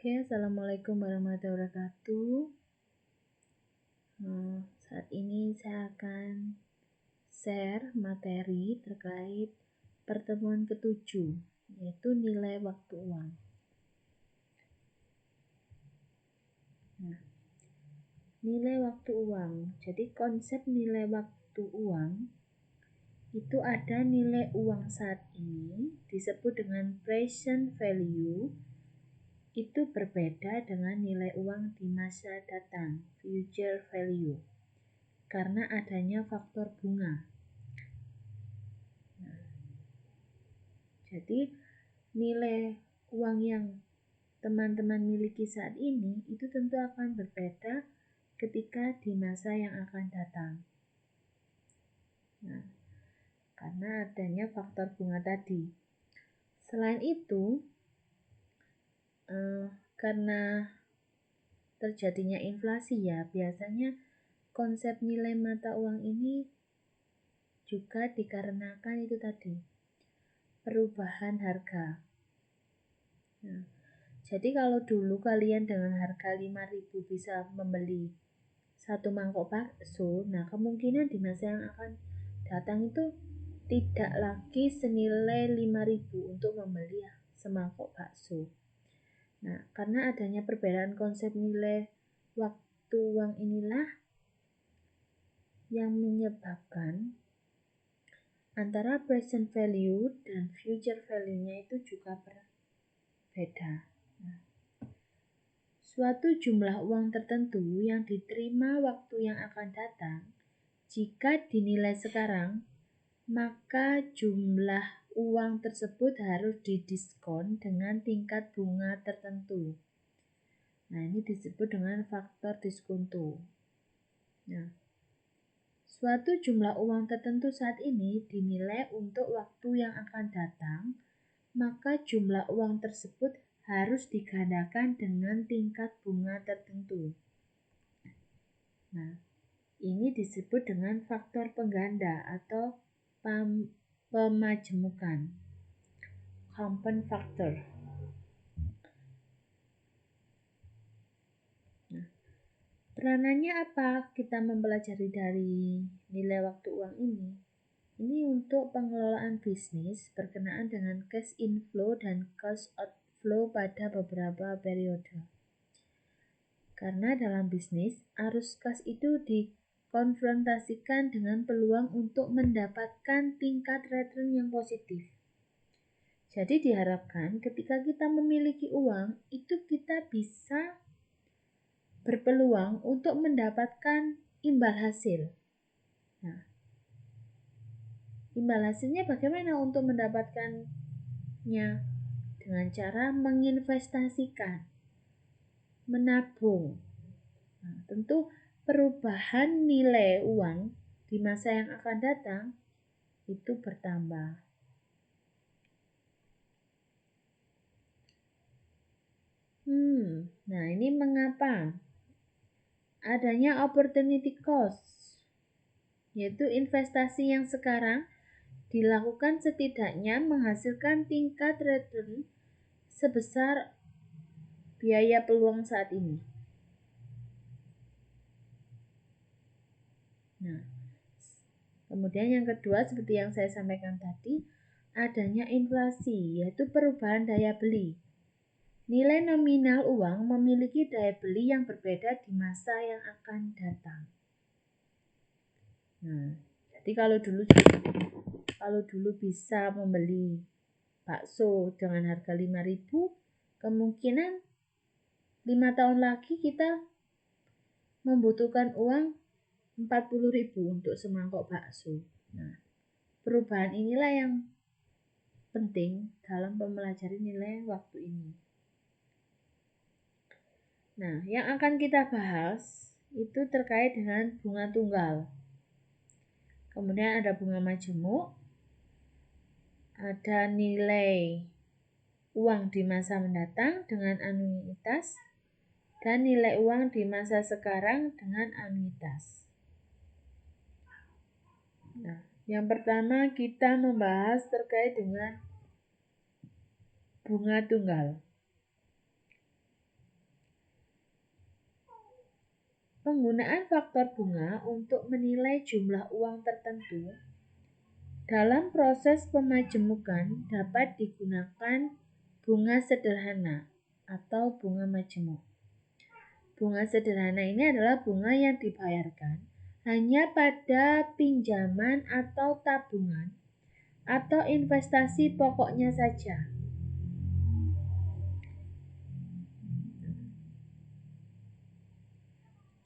Oke, Assalamualaikum warahmatullahi wabarakatuh. Saat ini saya akan share materi terkait pertemuan ke-7, yaitu nilai waktu uang. Nilai waktu uang. Jadi konsep nilai waktu uang itu ada nilai uang saat ini disebut dengan present value, itu berbeda dengan nilai uang di masa datang, future value, karena adanya faktor bunga. Jadi nilai uang yang teman-teman miliki saat ini itu tentu akan berbeda ketika di masa yang akan datang. Karena adanya faktor bunga tadi. Selain itu, karena terjadinya inflasi ya, biasanya konsep nilai mata uang ini juga dikarenakan itu tadi, perubahan harga. Jadi kalau dulu kalian dengan harga 5.000 bisa membeli satu mangkok bakso, nah kemungkinan di masa yang akan datang itu tidak lagi senilai 5.000 untuk membeli semangkok bakso. Nah, karena adanya perbedaan konsep nilai waktu uang inilah yang menyebabkan antara present value dan future value-nya itu juga berbeda. Suatu jumlah uang tertentu yang diterima waktu yang akan datang, jika dinilai sekarang, maka jumlah uang tersebut harus didiskon dengan tingkat bunga tertentu. Nah, ini disebut dengan faktor diskonto. Nah, suatu jumlah uang tertentu saat ini dinilai untuk waktu yang akan datang, maka jumlah uang tersebut harus digandakan dengan tingkat bunga tertentu. Nah, ini disebut dengan faktor pengganda atau pemajemukan, compound factor. Nah, peranannya apa kita mempelajari dari nilai waktu uang ini? Ini untuk pengelolaan bisnis berkenaan dengan cash inflow dan cash outflow pada beberapa periode. Karena dalam bisnis, arus kas itu dikonfrontasikan dengan peluang untuk mendapatkan tingkat return yang positif. Jadi diharapkan ketika kita memiliki uang, itu kita bisa berpeluang untuk mendapatkan imbal hasil. Nah, imbal hasilnya bagaimana untuk mendapatkannya? Dengan cara menginvestasikan, menabung. Nah, tentu perubahan nilai uang di masa yang akan datang itu bertambah. Nah, ini mengapa? Adanya opportunity cost, yaitu investasi yang sekarang dilakukan setidaknya menghasilkan tingkat return sebesar biaya peluang saat ini. Nah, kemudian yang kedua seperti yang saya sampaikan tadi, adanya inflasi, yaitu perubahan daya beli. Nilai nominal uang memiliki daya beli yang berbeda di masa yang akan datang. Nah, jadi kalau dulu bisa membeli bakso dengan harga 5.000, kemungkinan 5 tahun lagi kita membutuhkan uang 40.000 untuk semangkok bakso. Nah, perubahan inilah yang penting dalam mempelajari nilai waktu ini. Nah, yang akan kita bahas itu terkait dengan bunga tunggal. Kemudian ada bunga majemuk, ada nilai uang di masa mendatang dengan anuitas, dan nilai uang di masa sekarang dengan anuitas. Nah, yang pertama kita membahas terkait dengan bunga tunggal. Penggunaan faktor bunga untuk menilai jumlah uang tertentu dalam proses pemajemukan dapat digunakan bunga sederhana atau bunga majemuk. Bunga sederhana ini adalah bunga yang dibayarkan hanya pada pinjaman atau tabungan atau investasi pokoknya saja.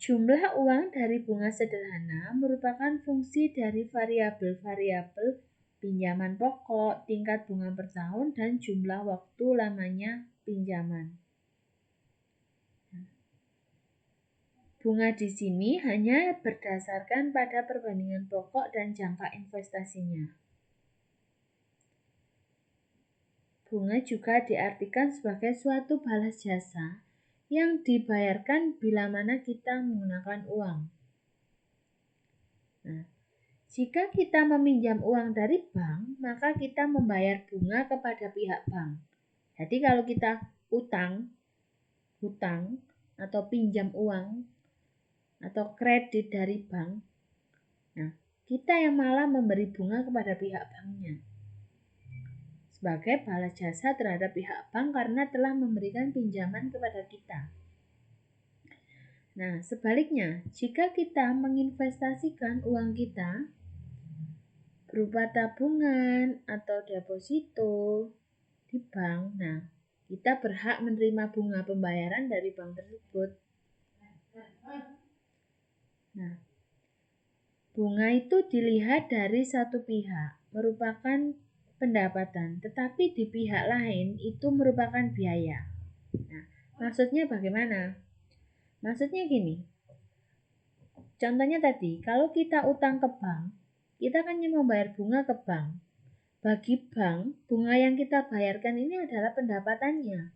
Jumlah uang dari bunga sederhana merupakan fungsi dari variabel-variabel pinjaman pokok, tingkat bunga per tahun, dan jumlah waktu lamanya pinjaman. Bunga di sini hanya berdasarkan pada perbandingan pokok dan jangka investasinya. Bunga juga diartikan sebagai suatu balas jasa yang dibayarkan bila mana kita menggunakan uang. Nah, jika kita meminjam uang dari bank, maka kita membayar bunga kepada pihak bank. Jadi kalau kita hutang atau pinjam uang atau kredit dari bank, nah kita yang malah memberi bunga kepada pihak banknya sebagai balas jasa terhadap pihak bank karena telah memberikan pinjaman kepada kita. Nah, sebaliknya, jika kita menginvestasikan uang kita berupa tabungan atau deposito di bank, nah, kita berhak menerima bunga pembayaran dari bank tersebut. Nah, bunga itu dilihat dari satu pihak, merupakan pendapatan, tetapi di pihak lain itu merupakan biaya. Nah, maksudnya bagaimana? Maksudnya gini, contohnya tadi, kalau kita utang ke bank, kita kan hanya membayar bunga ke bank. Bagi bank, bunga yang kita bayarkan ini adalah pendapatannya.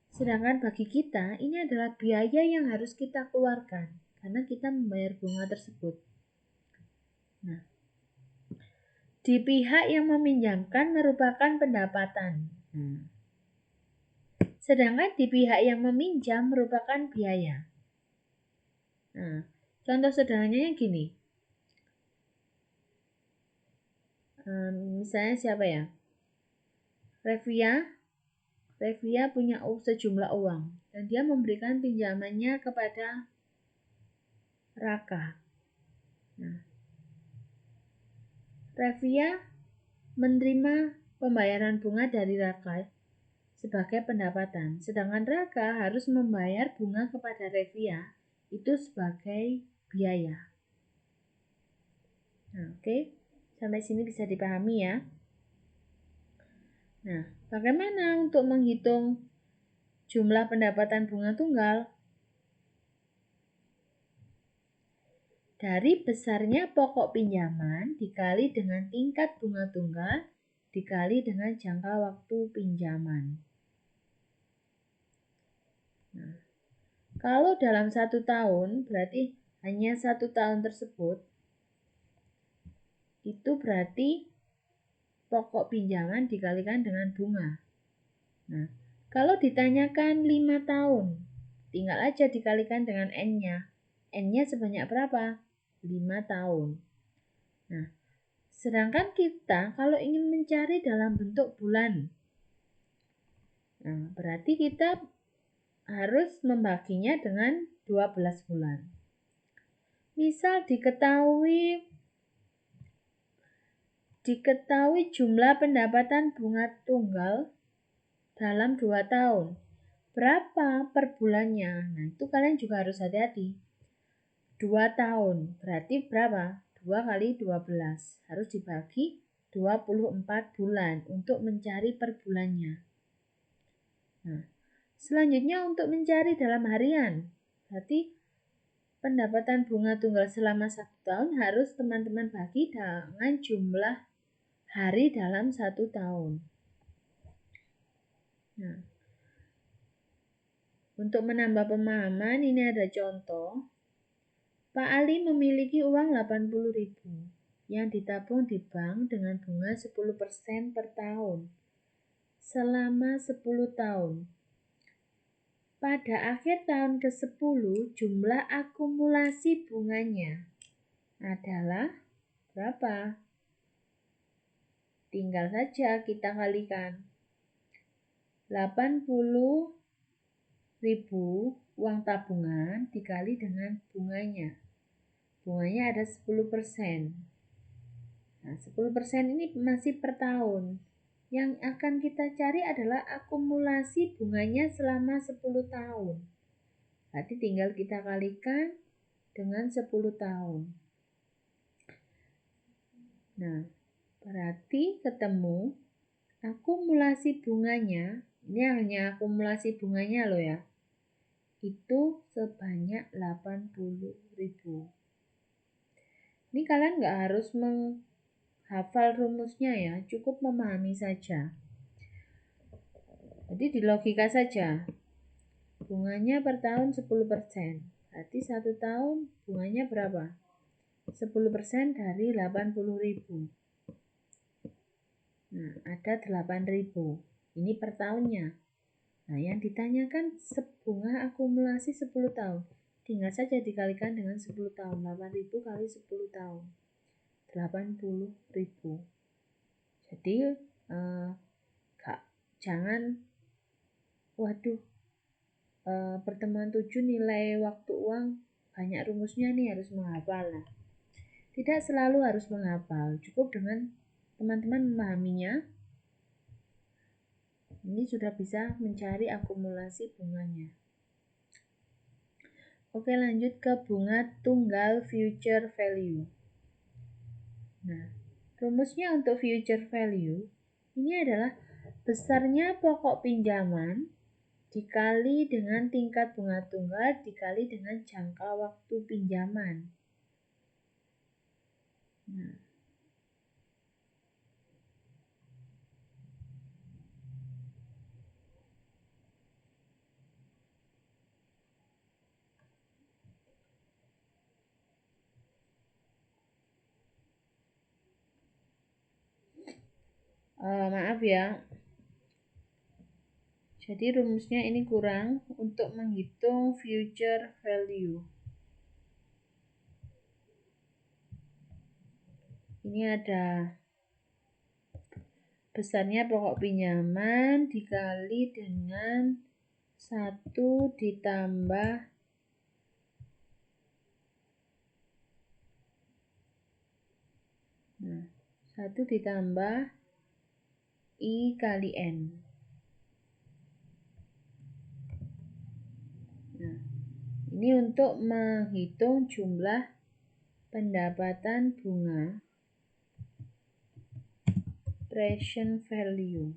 Sedangkan bagi kita, ini adalah biaya yang harus kita keluarkan karena kita membayar bunga tersebut. Nah, di pihak yang meminjamkan merupakan pendapatan. Sedangkan di pihak yang meminjam merupakan biaya. Nah, contoh sederhananya gini. Misalnya siapa ya? Revia punya sejumlah uang dan dia memberikan pinjamannya kepada Raka. Nah, Revia menerima pembayaran bunga dari Raka sebagai pendapatan, sedangkan Raka harus membayar bunga kepada Revia itu sebagai biaya. Nah, oke. Sampai sini bisa dipahami ya. Nah, bagaimana untuk menghitung jumlah pendapatan bunga tunggal? Dari besarnya pokok pinjaman dikali dengan tingkat bunga tunggal dikali dengan jangka waktu pinjaman. Nah, kalau dalam 1 tahun berarti hanya 1 tahun tersebut itu berarti pokok pinjaman dikalikan dengan bunga. Nah, kalau ditanyakan 5 tahun, tinggal aja dikalikan dengan N-nya. N-nya sebanyak berapa? 5 tahun. Nah, sedangkan kita kalau ingin mencari dalam bentuk bulan, nah, berarti kita harus membaginya dengan 12 bulan. Misal diketahui jumlah pendapatan bunga tunggal dalam 2 tahun. Berapa per bulannya? Nah, itu kalian juga harus hati-hati. 2 tahun, berarti berapa? 2 kali 12. Harus dibagi 24 bulan untuk mencari per bulannya. Nah, selanjutnya untuk mencari dalam harian. Berarti pendapatan bunga tunggal selama 1 tahun harus teman-teman bagi dengan jumlah hari dalam 1 tahun. Nah, untuk menambah pemahaman, ini ada contoh. Pak Ali memiliki uang 80.000 yang ditabung di bank dengan bunga 10% per tahun selama 10 tahun. Pada akhir tahun ke-10, jumlah akumulasi bunganya adalah berapa? Tinggal saja kita kalikan. 80.000 uang tabungan dikali dengan bunganya. Bunganya ada 10%. Nah, 10% ini masih per tahun. Yang akan kita cari adalah akumulasi bunganya selama 10 tahun. Berarti tinggal kita kalikan dengan 10 tahun. Nah, berarti ketemu akumulasi bunganya, ini hanya akumulasi bunganya loh ya, itu sebanyak 80.000. Ini kalian nggak harus menghafal rumusnya ya, cukup memahami saja. Jadi di logika saja, bunganya per tahun 10%. Berarti 1 tahun bunganya berapa? 10% dari 80.000. Nah, ada 8.000. Ini per tahunnya. Nah, yang ditanyakan bunga akumulasi 10 tahun. Tinggal saja dikalikan dengan 10 tahun. 8.000 kali 10 tahun. 80.000. Jadi, jangan waduh, pertemuan 7 nilai waktu uang banyak rumusnya nih, harus menghafal. Nah, tidak selalu harus menghafal, cukup dengan teman-teman memahaminya, ini sudah bisa mencari akumulasi bunganya. Oke, lanjut ke bunga tunggal future value. Nah, rumusnya untuk future value ini adalah besarnya pokok pinjaman dikali dengan tingkat bunga tunggal dikali dengan jangka waktu pinjaman. Nah, maaf ya, jadi rumusnya ini kurang untuk menghitung future value. Ini ada besarnya pokok pinjaman dikali dengan 1 ditambah Nah, 1 ditambah I kali N. Nah, ini untuk menghitung jumlah pendapatan bunga present value.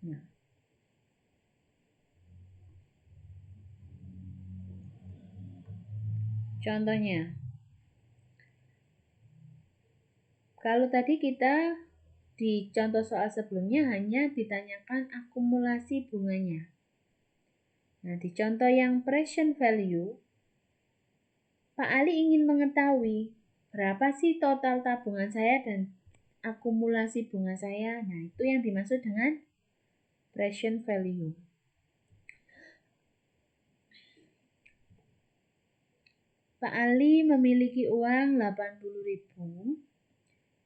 Nah, contohnya, kalau tadi kita di contoh soal sebelumnya hanya ditanyakan akumulasi bunganya. Nah, di contoh yang present value, Pak Ali ingin mengetahui berapa sih total tabungan saya dan akumulasi bunga saya. Nah, itu yang dimaksud dengan present value. Pak Ali memiliki uang 80.000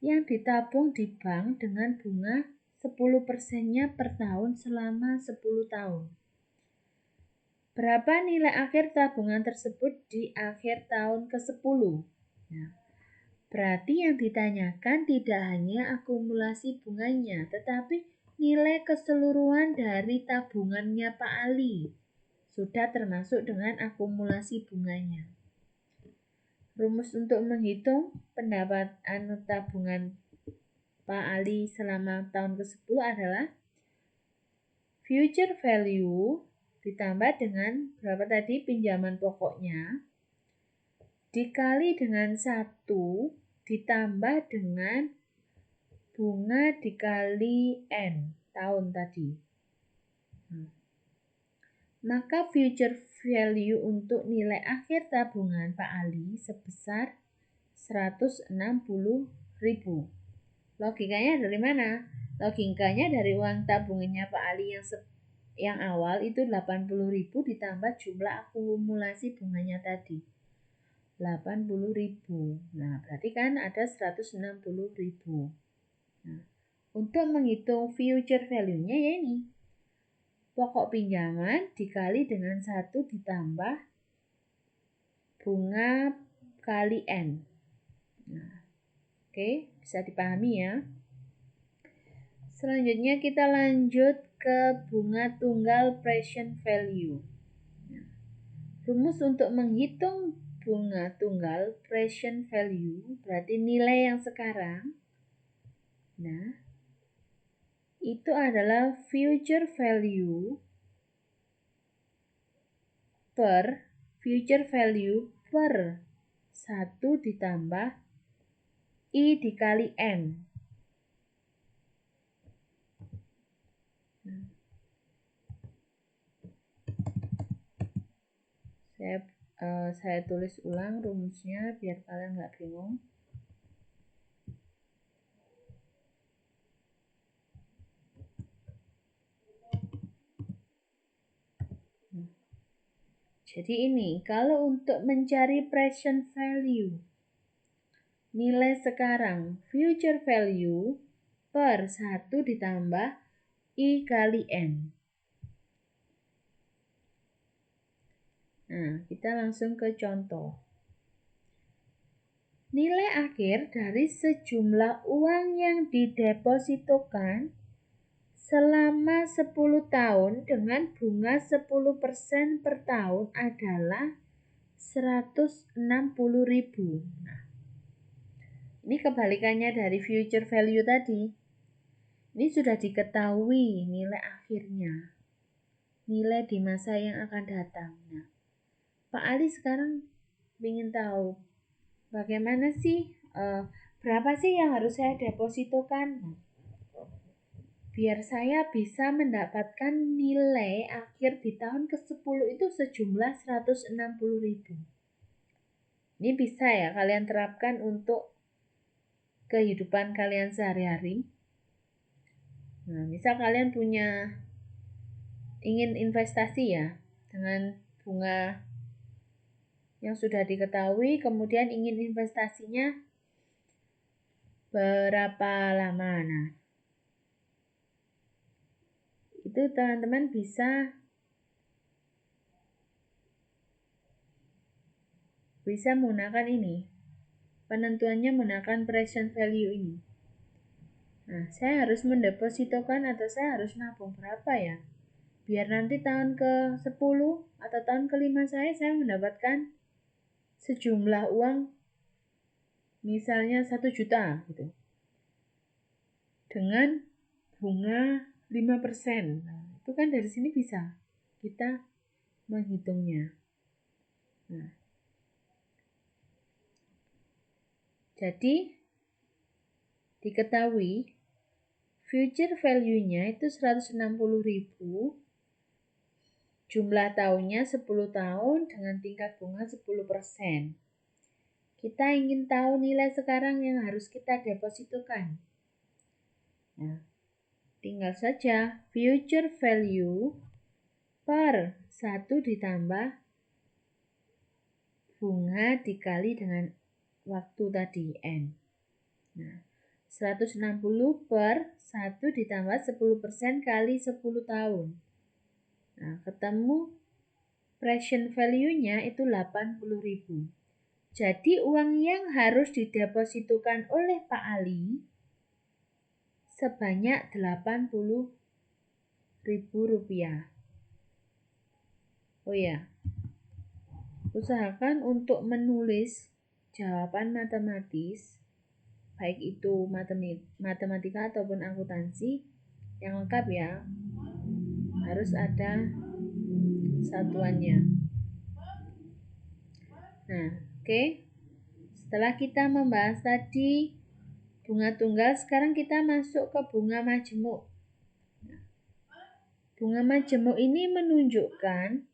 yang ditabung di bank dengan bunga 10%-nya per tahun selama 10 tahun. Berapa nilai akhir tabungan tersebut di akhir tahun ke-10? Nah, berarti yang ditanyakan tidak hanya akumulasi bunganya, tetapi nilai keseluruhan dari tabungannya Pak Ali. Sudah termasuk dengan akumulasi bunganya. Rumus untuk menghitung pendapatan tabungan Pak Ali selama tahun ke-10 adalah future value ditambah dengan berapa tadi pinjaman pokoknya dikali dengan 1 ditambah dengan bunga dikali N tahun tadi. Maka future value untuk nilai akhir tabungan Pak Ali sebesar 160.000. Logikanya dari mana? Logikanya dari uang tabungannya Pak Ali yang yang awal itu 80.000 ditambah jumlah akumulasi bunganya tadi. 80.000. Nah, berarti kan ada 160.000. Nah, untuk menghitung future value-nya ya ini. Pokok pinjaman dikali dengan 1 ditambah bunga kali N. Nah, oke, bisa dipahami ya. Selanjutnya kita lanjut ke bunga tunggal present value. Nah, rumus untuk menghitung bunga tunggal present value berarti nilai yang sekarang. Nah, itu adalah future value per 1 ditambah I dikali N. Saya tulis ulang rumusnya biar kalian nggak bingung. Jadi ini, kalau untuk mencari present value, nilai sekarang, future value per 1 ditambah I kali N. Nah, kita langsung ke contoh. Nilai akhir dari sejumlah uang yang didepositokan selama 10 tahun dengan bunga 10% per tahun adalah 160.000. Nah, ini kebalikannya dari future value tadi. Ini sudah diketahui nilai akhirnya. Nilai di masa yang akan datang. Nah, Pak Ali sekarang ingin tahu bagaimana sih, berapa sih yang harus saya depositokan? Biar saya bisa mendapatkan nilai akhir di tahun ke-10 itu sejumlah 160.000. Ini bisa ya kalian terapkan untuk kehidupan kalian sehari-hari. Nah, misal kalian ingin investasi ya dengan bunga yang sudah diketahui, kemudian ingin investasinya berapa lama. Nah, itu teman-teman bisa menggunakan ini. Penentuannya menggunakan present value ini. Nah, saya harus mendepositokan atau saya harus nabung berapa ya? Biar nanti tahun ke-10 atau tahun ke-5 saya mendapatkan sejumlah uang misalnya 1 juta gitu. Dengan bunga 5%. Nah, itu kan dari sini bisa kita menghitungnya. Nah, jadi diketahui future value-nya itu 160.000, jumlah tahunnya 10 tahun dengan tingkat bunga 10%. Kita ingin tahu nilai sekarang yang harus kita depositokan. Nah, tinggal saja future value per 1 ditambah bunga dikali dengan waktu tadi N. Nah, 160 per 1 ditambah 10% kali 10 tahun. Nah, ketemu present value-nya itu 80.000. Jadi uang yang harus didepositokan oleh Pak Ali sebanyak 80.000 rupiah. Oh ya, usahakan untuk menulis jawaban matematis, baik itu matematika ataupun akuntansi, yang lengkap ya. Harus ada satuannya. Nah, oke. Setelah kita membahas tadi bunga tunggal, sekarang kita masuk ke bunga majemuk. Bunga majemuk ini menunjukkan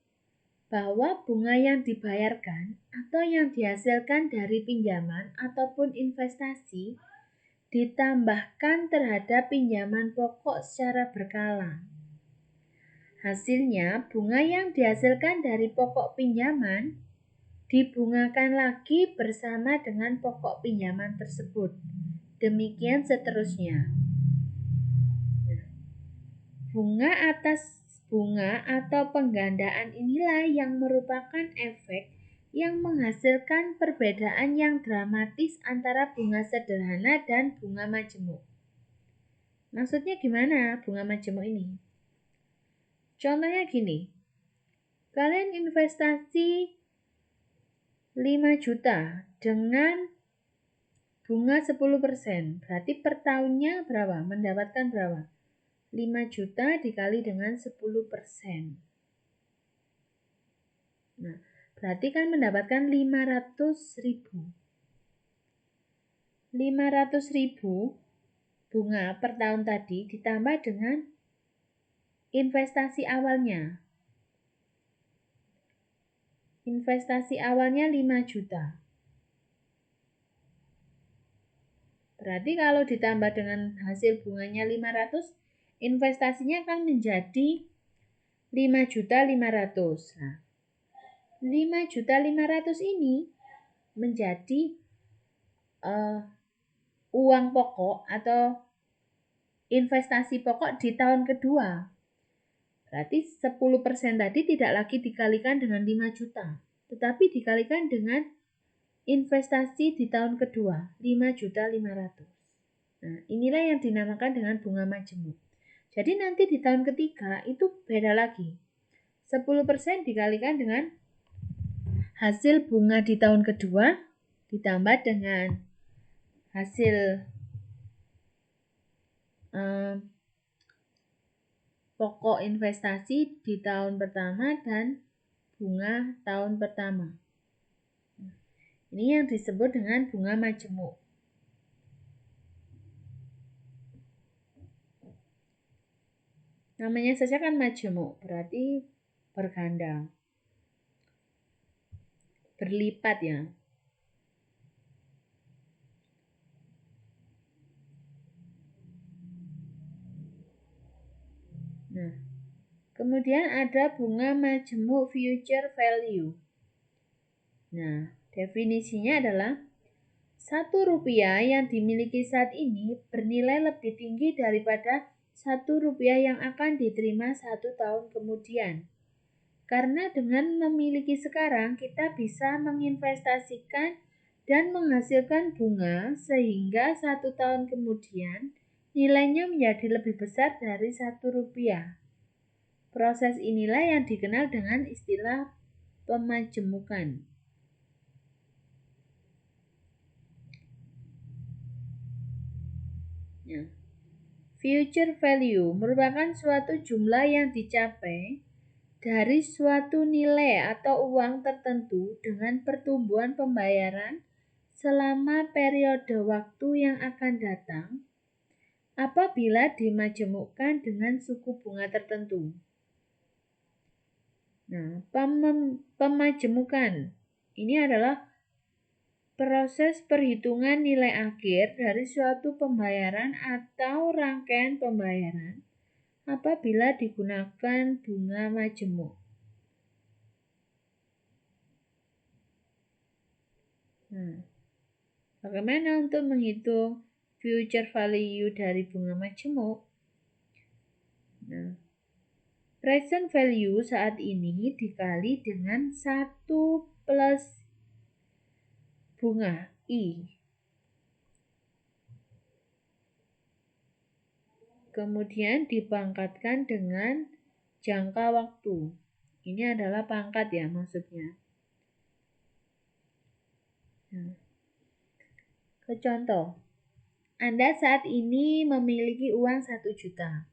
bahwa bunga yang dibayarkan atau yang dihasilkan dari pinjaman ataupun investasi ditambahkan terhadap pinjaman pokok secara berkala. Hasilnya, bunga yang dihasilkan dari pokok pinjaman dibungakan lagi bersama dengan pokok pinjaman tersebut. Demikian seterusnya. Bunga atas bunga atau penggandaan inilah yang merupakan efek yang menghasilkan perbedaan yang dramatis antara bunga sederhana dan bunga majemuk. Maksudnya gimana bunga majemuk ini? Contohnya gini, kalian investasi 5 juta dengan bunga 10%, berarti per tahunnya berapa? Mendapatkan berapa? 5 juta dikali dengan 10%. Nah, berarti kan mendapatkan 500.000. 500.000 bunga per tahun tadi ditambah dengan investasi awalnya. Investasi awalnya 5 juta. Berarti kalau ditambah dengan hasil bunganya 500, investasinya akan menjadi 5.500.000. Nah, 5.500.000 ini menjadi uang pokok atau investasi pokok di tahun kedua. Berarti 10% tadi tidak lagi dikalikan dengan 5 juta, tetapi dikalikan dengan investasi di tahun kedua, 5.500.000. Nah, inilah yang dinamakan dengan bunga majemuk. Jadi nanti di tahun ketiga itu beda lagi. 10% dikalikan dengan hasil bunga di tahun kedua ditambah dengan hasil pokok investasi di tahun pertama dan bunga tahun pertama. Ini yang disebut dengan bunga majemuk. Namanya saja kan majemuk, berarti berganda, berlipat ya. Nah, kemudian ada bunga majemuk future value. Nah, definisinya adalah Rp1 yang dimiliki saat ini bernilai lebih tinggi daripada Rp1 yang akan diterima 1 tahun kemudian. Karena dengan memiliki sekarang kita bisa menginvestasikan dan menghasilkan bunga sehingga 1 tahun kemudian nilainya menjadi lebih besar dari Rp1. Proses inilah yang dikenal dengan istilah pemajemukan. Ya. Future value merupakan suatu jumlah yang dicapai dari suatu nilai atau uang tertentu dengan pertumbuhan pembayaran selama periode waktu yang akan datang apabila dimajemukkan dengan suku bunga tertentu. Nah, pemajemukan ini adalah proses perhitungan nilai akhir dari suatu pembayaran atau rangkaian pembayaran apabila digunakan bunga majemuk. Nah, bagaimana untuk menghitung future value dari bunga majemuk? Nah, present value saat ini dikali dengan 1 plus bunga I. Kemudian dipangkatkan dengan jangka waktu. Ini adalah pangkat ya maksudnya. Nah, ke contoh. Anda saat ini memiliki uang 1 juta.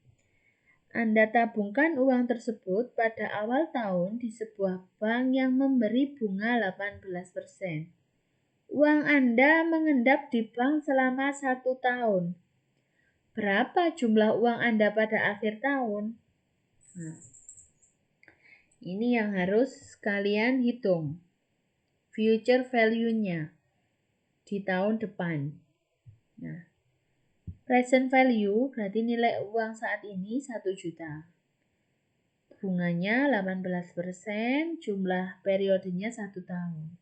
Anda tabungkan uang tersebut pada awal tahun di sebuah bank yang memberi bunga 18%. Uang Anda mengendap di bank selama 1 tahun. Berapa jumlah uang Anda pada akhir tahun? Nah, ini yang harus kalian hitung. Future value-nya di tahun depan. Nah, present value berarti nilai uang saat ini 1 juta. bunganya 18%, jumlah periodenya 1 tahun.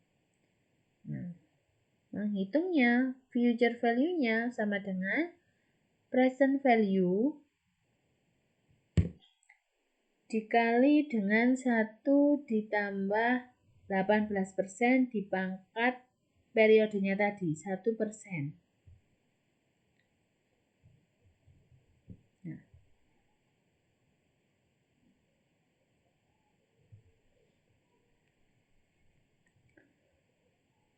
Nah, menghitungnya, future value-nya sama dengan present value dikali dengan 1 ditambah 18% dipangkat periodenya tadi, 1%. Nah,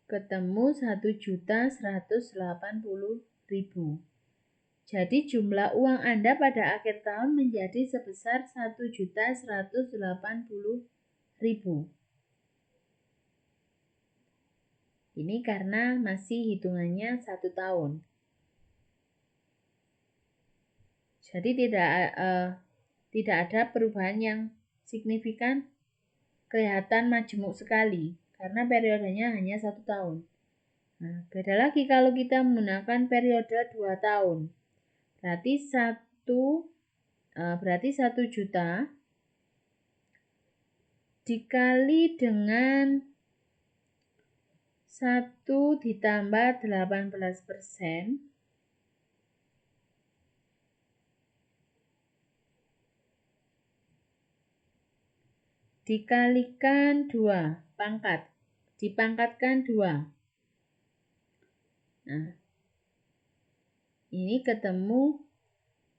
ketemu 1.180.000. Jadi jumlah uang Anda pada akhir tahun menjadi sebesar 1.180.000. Ini karena masih hitungannya 1 tahun. Jadi tidak ada perubahan yang signifikan, kelihatan majemuk sekali karena periodenya hanya 1 tahun. Nah, beda lagi kalau kita menggunakan periode 2 tahun. Berarti 1 juta dikali dengan 1 ditambah 18% dikalikan 2, dipangkatkan 2. Nah, ini ketemu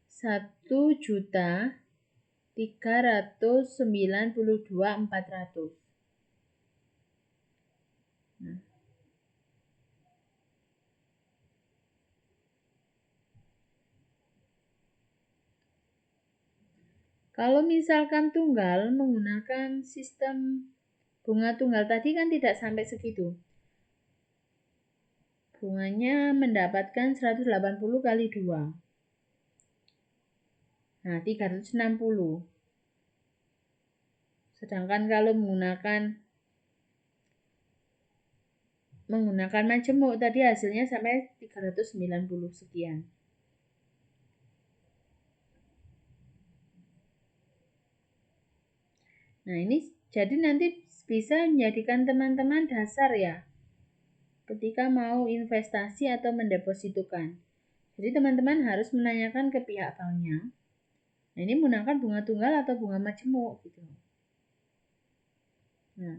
1.392.400. Nah, kalau misalkan tunggal menggunakan sistem bunga tunggal tadi kan tidak sampai segitu. Bunganya mendapatkan 180 kali 2. Nah, 360. Sedangkan kalau menggunakan majemuk tadi hasilnya sampai 390 sekian. Nah, ini jadi nanti bisa menjadikan teman-teman dasar ya ketika mau investasi atau mendepositokan. Jadi teman-teman harus menanyakan ke pihak banknya. Nah, ini menggunakan bunga tunggal atau bunga majemuk gitu. Nah,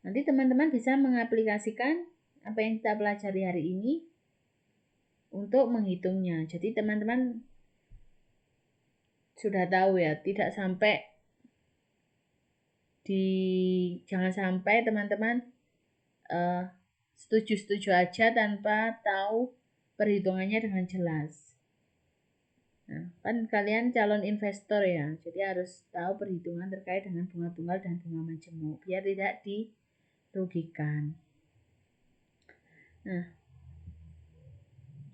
nanti teman-teman bisa mengaplikasikan apa yang kita pelajari hari ini untuk menghitungnya. Jadi teman-teman sudah tahu ya, jangan sampai teman-teman setuju-setuju aja tanpa tahu perhitungannya dengan jelas. Nah, kan kalian calon investor ya, jadi harus tahu perhitungan terkait dengan bunga tunggal dan bunga majemuk biar tidak dirugikan. Nah,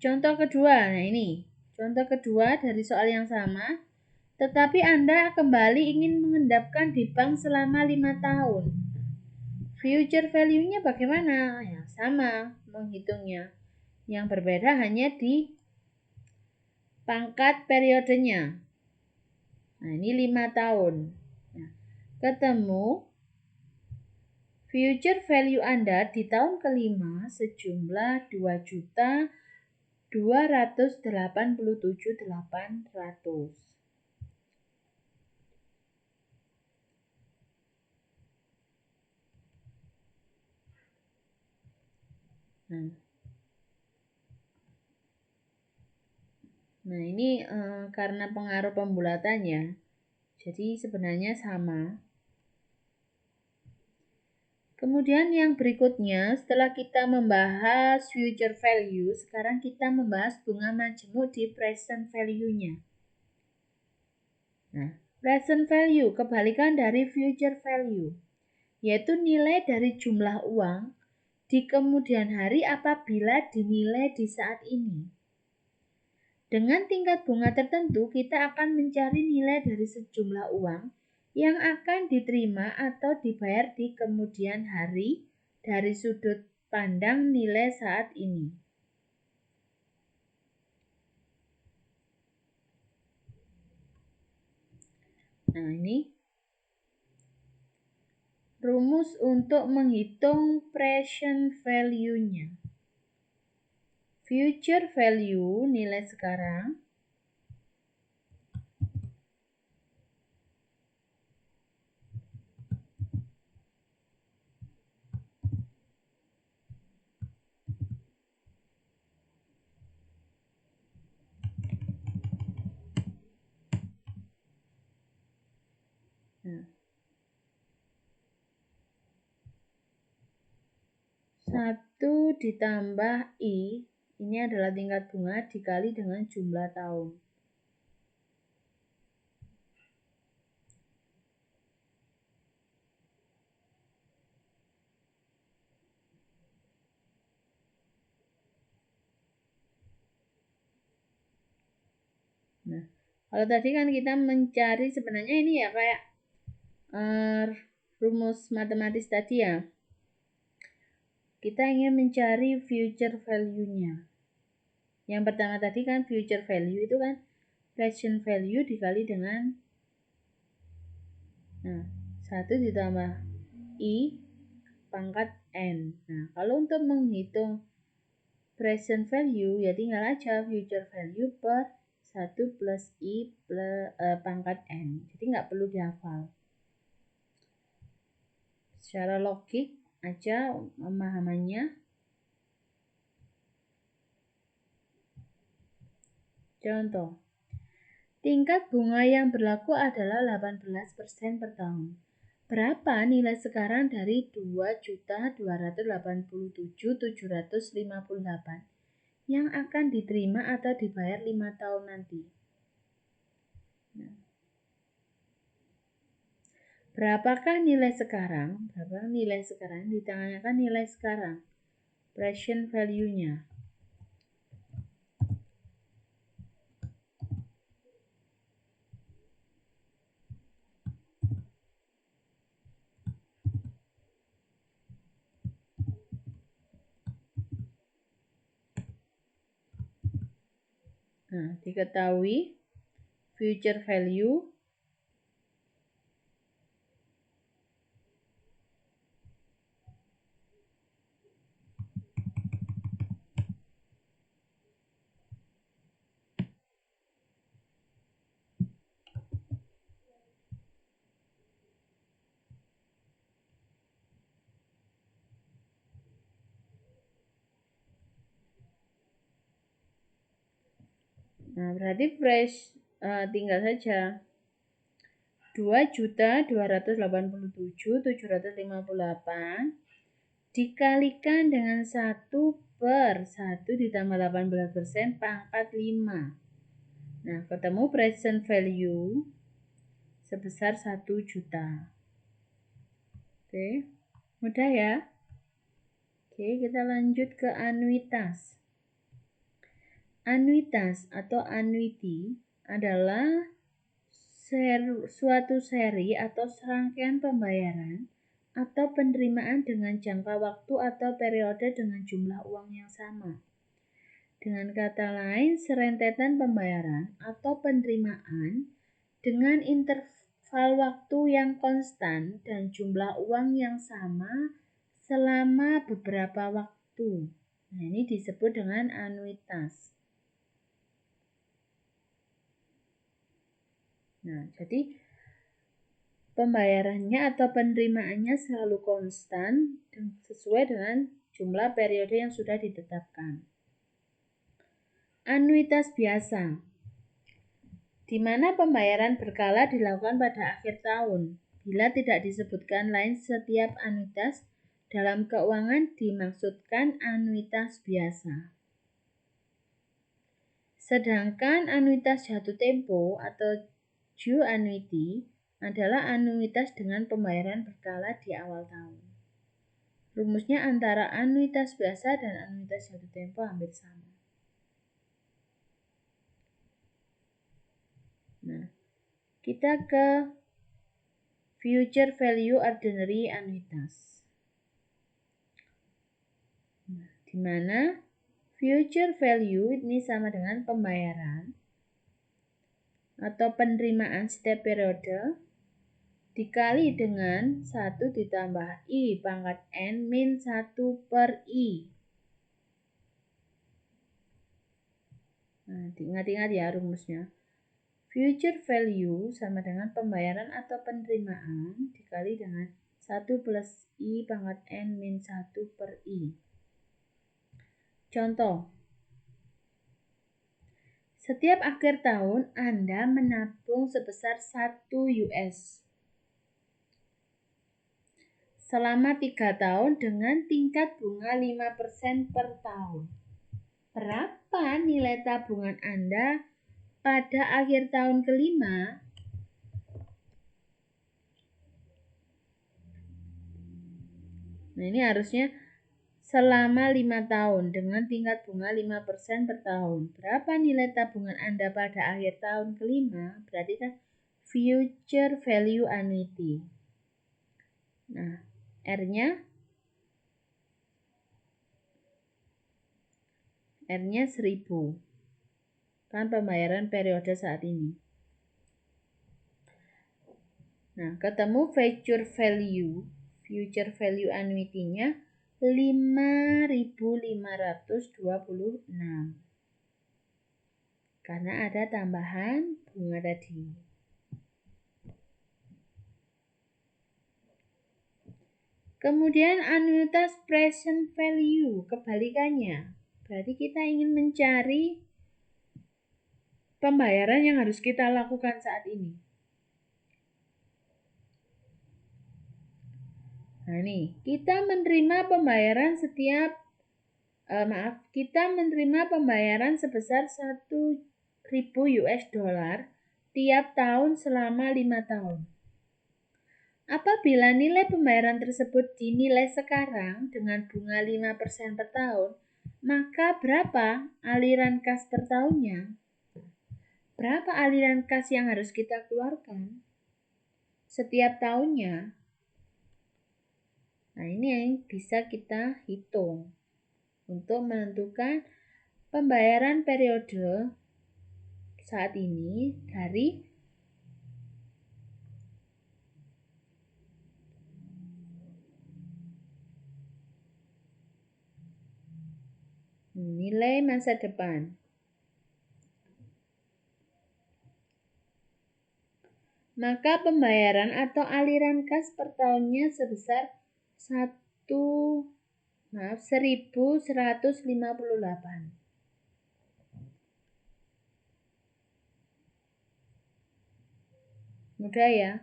contoh kedua, contoh kedua dari soal yang sama, tetapi Anda kembali ingin mengendapkan di bank selama 5 tahun. Future value-nya bagaimana? Ya, sama menghitungnya. Yang berbeda hanya di pangkat periodenya. Nah, ini 5 tahun. Nah, ketemu future value Anda di tahun kelima sejumlah 2.287.800. Nah, ini karena pengaruh pembulatannya, jadi sebenarnya sama. Kemudian yang berikutnya, setelah kita membahas future value, sekarang kita membahas bunga majemuk di present value-nya. Nah, present value kebalikan dari future value, yaitu nilai dari jumlah uang di kemudian hari apabila dinilai di saat ini. Dengan tingkat bunga tertentu, kita akan mencari nilai dari sejumlah uang yang akan diterima atau dibayar di kemudian hari dari sudut pandang nilai saat ini. Nah, ini Rumus untuk menghitung present value-nya. Future value, nilai sekarang. Nah, 1 ditambah I, ini adalah tingkat bunga dikali dengan jumlah tahun. Nah, kalau tadi kan kita mencari sebenarnya ini ya kayak rumus matematis tadi ya. Kita ingin mencari future value-nya. Yang pertama tadi kan future value itu kan present value dikali dengan 1 ditambah I pangkat N. Nah, kalau untuk menghitung present value ya tinggal aja future value per 1 plus I pangkat N. Jadi nggak perlu dihafal. Secara logik aja pemahamannya. Contoh, tingkat bunga yang berlaku adalah 18% per tahun. Berapa nilai sekarang dari 2.287.758 yang akan diterima atau dibayar 5 tahun nanti? Nah, berapakah nilai sekarang? Berapa nilai sekarang? Ditanyakan nilai sekarang. Present value-nya. Nah, diketahui future value Nah, berarti tinggal saja 2.287.758 dikalikan dengan 1 per 1 ditambah 18% pangkat 5. Nah, ketemu present value sebesar 1 juta. Oke, mudah ya. Oke, kita lanjut ke anuitas. Anuitas atau annuity adalah suatu seri atau serangkaian pembayaran atau penerimaan dengan jangka waktu atau periode dengan jumlah uang yang sama. Dengan kata lain, serentetan pembayaran atau penerimaan dengan interval waktu yang konstan dan jumlah uang yang sama selama beberapa waktu. Nah, ini disebut dengan anuitas. Nah, jadi pembayarannya atau penerimaannya selalu konstan dan sesuai dengan jumlah periode yang sudah ditetapkan. Anuitas biasa, di mana pembayaran berkala dilakukan pada akhir tahun. Bila tidak disebutkan lain setiap anuitas dalam keuangan dimaksudkan anuitas biasa. Sedangkan anuitas jatuh tempo atau due annuity adalah anuitas dengan pembayaran berkala di awal tahun. Rumusnya antara anuitas biasa dan anuitas jatuh tempo hampir sama. Nah, kita ke future value ordinary annuitas. Nah, di mana future value ini sama dengan pembayaran atau penerimaan setiap periode dikali dengan 1 ditambah I pangkat N min 1 per I. Nah, diingat-ingat ya rumusnya. Future value sama dengan pembayaran atau penerimaan dikali dengan 1 plus I pangkat N min 1 per I. Contoh, setiap akhir tahun Anda menabung sebesar 1 US selama 3 tahun dengan tingkat bunga 5% per tahun. Berapa nilai tabungan Anda pada akhir tahun kelima? Nah, ini harusnya selama 5 tahun dengan tingkat bunga 5% per tahun. Berapa nilai tabungan Anda pada akhir tahun kelima? Berarti kan future value annuity. Nah, R-nya 1000. Kan pembayaran periode saat ini. Nah, ketemu future value annuity-nya 5.526. Karena ada tambahan bunga tadi. Kemudian anuitas present value, kebalikannya. Berarti kita ingin mencari pembayaran yang harus kita lakukan saat ini. Nah, nih, kita menerima pembayaran sebesar 1.000 US dollar tiap tahun selama 5 tahun. Apabila nilai pembayaran tersebut dinilai sekarang dengan bunga 5% per tahun, maka berapa aliran kas per tahunnya? Berapa aliran kas yang harus kita keluarkan setiap tahunnya? Nah, ini yang bisa kita hitung untuk menentukan pembayaran periode saat ini dari nilai masa depan. Maka pembayaran atau aliran kas per tahunnya sebesar 1.158. Mudah ya.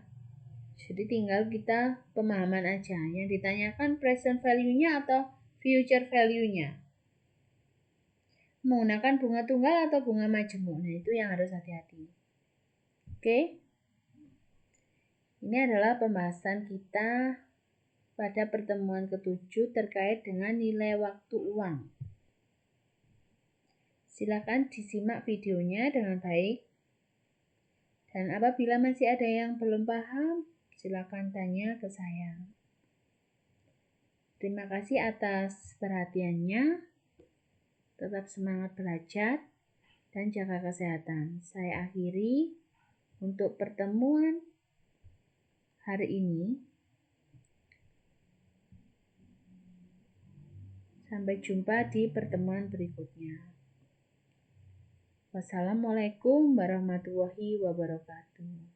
Jadi tinggal kita pemahaman aja. Yang ditanyakan present value-nya atau future value-nya. Menggunakan bunga tunggal atau bunga majemuk. Nah, itu yang harus hati-hati. Oke. Ini adalah pembahasan kita pada pertemuan ke-7 terkait dengan nilai waktu uang. Silakan disimak videonya dengan baik. Dan apabila masih ada yang belum paham, silakan tanya ke saya. Terima kasih atas perhatiannya. Tetap semangat belajar dan jaga kesehatan. Saya akhiri untuk pertemuan hari ini. Sampai jumpa di pertemuan berikutnya. Wassalamualaikum warahmatullahi wabarakatuh.